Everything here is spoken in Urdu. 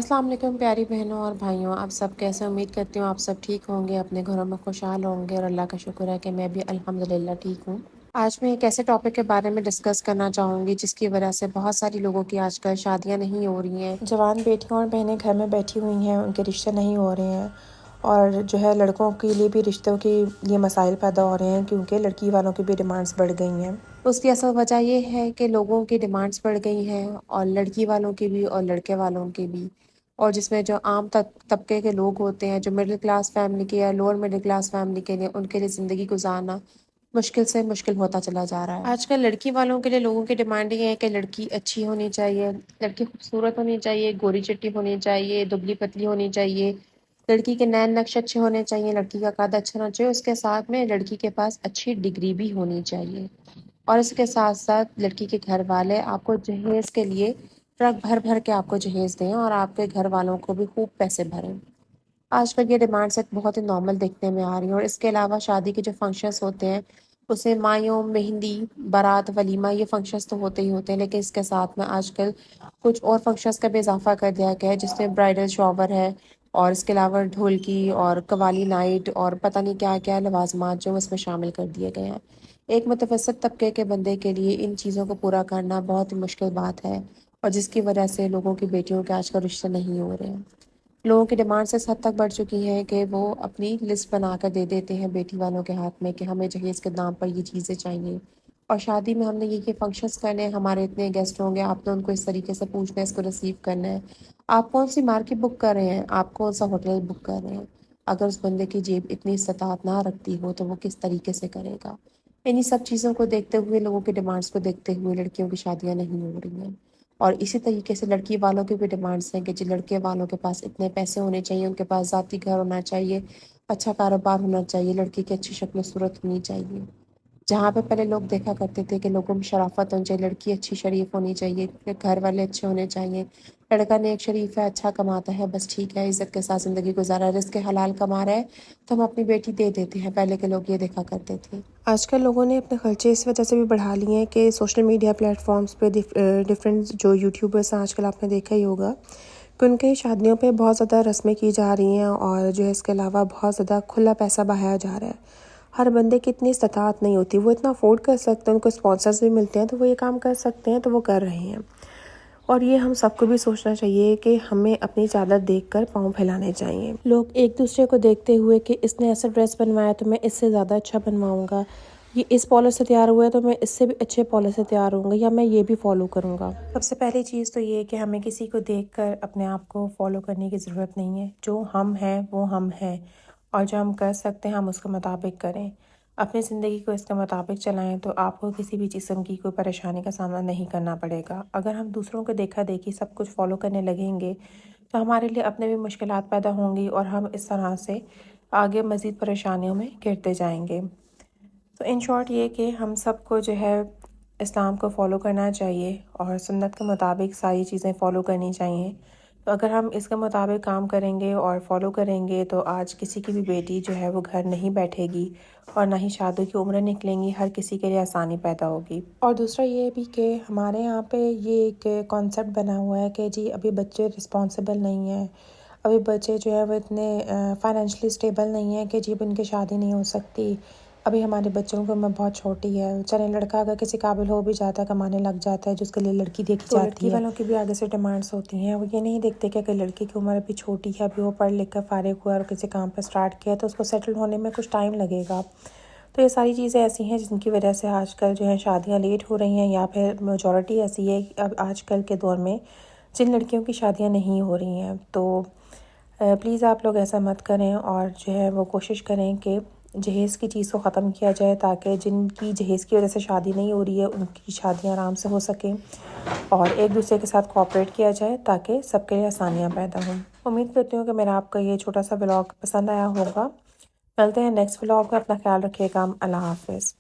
السلام علیکم پیاری بہنوں اور بھائیوں، آپ سب کیسے؟ امید کرتی ہوں آپ سب ٹھیک ہوں گے، اپنے گھروں میں خوشحال ہوں گے، اور اللہ کا شکر ہے کہ میں بھی الحمدللہ ٹھیک ہوں۔ آج میں ایک ایسے ٹاپک کے بارے میں ڈسکس کرنا چاہوں گی جس کی وجہ سے بہت ساری لوگوں کی آج کل شادیاں نہیں ہو رہی ہیں۔ جوان بیٹیاں اور بہنیں گھر میں بیٹھی ہوئی ہیں، ان کے رشتے نہیں ہو رہے ہیں، اور جو ہے لڑکوں کے لیے بھی رشتوں کے لیے مسائل پیدا ہو رہے ہیں کیونکہ لڑکی والوں کی بھی ڈیمانڈز بڑھ گئی ہیں۔ اس کی اصل وجہ یہ ہے کہ لوگوں کی ڈیمانڈز بڑھ گئی ہیں، اور لڑکی والوں کی بھی اور لڑکے والوں کی بھی، اور جس میں جو عام طبقے کے لوگ ہوتے ہیں، جو مڈل کلاس فیملی کے یا لوور مڈل کلاس فیملی کے لیے، ان کے لیے زندگی گزارنا مشکل سے مشکل ہوتا چلا جا رہا ہے۔ آج کل لڑکی والوں کے لیے لوگوں کی ڈیمانڈ یہ ہے کہ لڑکی اچھی ہونی چاہیے، لڑکی خوبصورت ہونی چاہیے، گوری چٹی ہونی چاہیے، دبلی پتلی ہونی چاہیے، لڑکی کے نین نقش اچھے ہونے چاہیے، لڑکی کا قد اچھا ہونا چاہیے، اس کے ساتھ میں لڑکی کے پاس اچھی ڈگری بھی ہونی چاہیے، اور اس کے ساتھ ساتھ لڑکی کے گھر والے آپ کو جہیز کے لیے ٹرک بھر بھر کے آپ کو جہیز دیں، اور آپ کے گھر والوں کو بھی خوب پیسے بھریں۔ آج کل یہ ڈیمانڈس ایک بہت ہی نارمل دیکھنے میں آ رہی ہیں، اور اس کے علاوہ شادی کے جو فنکشنز ہوتے ہیں اسے مایوں، مہندی، بارات، ولیمہ، یہ فنکشنز تو ہوتے ہی ہوتے ہیں، لیکن اس کے ساتھ میں آج کل کچھ اور فنکشنز کا بھی اضافہ کر دیا گیا ہے، جس میں برائڈل شاور ہے، اور اس کے علاوہ ڈھولکی اور قوالی نائٹ اور پتہ نہیں کیا کیا لوازمات جو اس میں شامل کر دیے گئے ہیں۔ ایک متوسط طبقے کے بندے کے لیے ان چیزوں کو پورا کرنا بہت ہی مشکل بات ہے، اور جس کی وجہ سے لوگوں کی بیٹیوں کے آج کل رشتے نہیں ہو رہے ہیں۔ لوگوں کی ڈیمانڈس اس حد تک بڑھ چکی ہے کہ وہ اپنی لسٹ بنا کر دے دیتے ہیں بیٹی والوں کے ہاتھ میں کہ ہمیں جہیز کے نام پر یہ چیزیں چاہیے، اور شادی میں ہم نے یہ فنکشنز کرنے ہیں، ہمارے اتنے گیسٹ ہوں گے، آپ نے ان کو اس طریقے سے پوچھنا ہے، اس کو ریسیو کرنا ہے۔ آپ کون سی مارکیٹ بک کر رہے ہیں، آپ کون سا ہوٹل بک کر رہے ہیں؟ اگر اس بندے کی جیب اتنی استطاعت نہ رکھتی ہو تو وہ کس طریقے سے کرے گا؟ انہی سب چیزوں کو دیکھتے ہوئے، لوگوں کی ڈیمانڈس کو دیکھتے ہوئے لڑکیوں کی شادیاں نہیں ہو رہی ہیں، اور اسی طریقے سے لڑکی والوں کی بھی ڈیمانڈس ہیں کہ جو لڑکے والوں کے پاس اتنے پیسے ہونے چاہیے، ان کے پاس ذاتی گھر ہونا چاہیے، اچھا کاروبار ہونا چاہیے، لڑکی کی اچھی شکل و صورت ہونی چاہیے۔ جہاں پہ پہلے لوگ دیکھا کرتے تھے کہ لوگوں میں شرافت ہونی چاہیے، لڑکی اچھی شریف ہونی چاہیے، گھر والے اچھے ہونے چاہیے، لڑکا نیک شریف ہے، اچھا کماتا ہے، بس ٹھیک ہے، عزت کے ساتھ زندگی گزارا، رزق حلال کما رہا ہے تو ہم اپنی بیٹی دے دیتے ہیں، پہلے کے لوگ یہ دیکھا کرتے تھے۔ آج کل لوگوں نے اپنے خرچے اس وجہ سے بھی بڑھا لیے ہیں کہ سوشل میڈیا پلیٹ فارمز پہ ڈفرینٹ جو یوٹیوبرس ہیں آج کل آپ نے دیکھا ہی ہوگا کہ ان کے شادیوں پہ بہت زیادہ رسمیں کی جا رہی ہیں، اور جو ہے اس کے علاوہ بہت زیادہ کھلا پیسہ بہایا جا رہا ہے۔ ہر بندے کی اتنی استطاعت نہیں ہوتی، وہ اتنا افورڈ کر سکتے ہیں، ان کو اسپانسرز بھی ملتے ہیں تو وہ یہ کام کر سکتے ہیں، تو وہ کر رہے ہیں۔ اور یہ ہم سب کو بھی سوچنا چاہیے کہ ہمیں اپنی چادر دیکھ کر پاؤں پھیلانے چاہیے۔ لوگ ایک دوسرے کو دیکھتے ہوئے کہ اس نے ایسا ڈریس بنوایا تو میں اس سے زیادہ اچھا بنواؤں گا، یہ اس پالر سے تیار ہوا ہے تو میں اس سے بھی اچھے پالر سے تیار ہوں گا، یا میں یہ بھی فالو کروں گا۔ سب سے پہلی چیز تو یہ کہ ہمیں کسی کو دیکھ کر اپنے آپ کو فالو کرنے کی ضرورت نہیں ہے۔ جو ہم ہیں وہ ہم ہیں، اور جو ہم کر سکتے ہیں ہم اس کے مطابق کریں، اپنی زندگی کو اس کے مطابق چلائیں، تو آپ کو کسی بھی قسم کی کوئی پریشانی کا سامنا نہیں کرنا پڑے گا۔ اگر ہم دوسروں کو دیکھا دیکھی سب کچھ فالو کرنے لگیں گے تو ہمارے لیے اپنے بھی مشکلات پیدا ہوں گی، اور ہم اس طرح سے آگے مزید پریشانیوں میں گرتے جائیں گے۔ تو ان شارٹ یہ کہ ہم سب کو جو ہے اسلام کو فالو کرنا چاہیے، اور سنت کے مطابق ساری چیزیں فالو کرنی چاہیے۔ تو اگر ہم اس کے مطابق کام کریں گے اور فالو کریں گے تو آج کسی کی بھی بیٹی جو ہے وہ گھر نہیں بیٹھے گی، اور نہ ہی شادی کی عمریں نکلیں گی، ہر کسی کے لیے آسانی پیدا ہوگی۔ اور دوسرا یہ بھی کہ ہمارے یہاں پہ یہ ایک کانسیپٹ بنا ہوا ہے کہ جی ابھی بچے رسپانسبل نہیں ہیں، ابھی بچے جو ہے وہ اتنے فائنینشلی اسٹیبل نہیں ہیں کہ جی اب ان کی شادی نہیں ہو سکتی، ابھی ہمارے بچوں کی عمر بہت چھوٹی ہے، چلیں لڑکا اگر کسی قابل ہو بھی جاتا ہے، کمانے لگ جاتا ہے، جس کے لیے لڑکی دیکھی جاتی ہے، لڑکی والوں کی بھی آگے سے ڈیمانڈس ہوتی ہیں۔ وہ یہ نہیں دیکھتے کہ لڑکی کی عمر ابھی چھوٹی ہے، ابھی وہ پڑھ لکھ کر فارغ ہوا اور کسی کام پہ اسٹارٹ کیا تو اس کو سیٹل ہونے میں کچھ ٹائم لگے گا۔ تو یہ ساری چیزیں ایسی ہیں جن کی وجہ سے آج کل جو ہے شادیاں لیٹ ہو رہی ہیں، یا پھر میجورٹی ایسی ہے اب آج کل کے دور میں جن لڑکیوں کی شادیاں نہیں ہو رہی ہیں۔ تو پلیز آپ لوگ ایسا مت کریں، اور جو ہے وہ کوشش کریں کہ جہیز کی چیز کو ختم کیا جائے، تاکہ جن کی جہیز کی وجہ سے شادی نہیں ہو رہی ہے ان کی شادیاں آرام سے ہو سکیں، اور ایک دوسرے کے ساتھ کوآپریٹ کیا جائے تاکہ سب کے لیے آسانیاں پیدا ہوں۔ امید کرتی ہوں کہ میرا آپ کا یہ چھوٹا سا ولاگ پسند آیا ہوگا۔ ملتے ہیں نیکسٹ ولاگ میں، اپنا خیال رکھیے گا، اللہ حافظ۔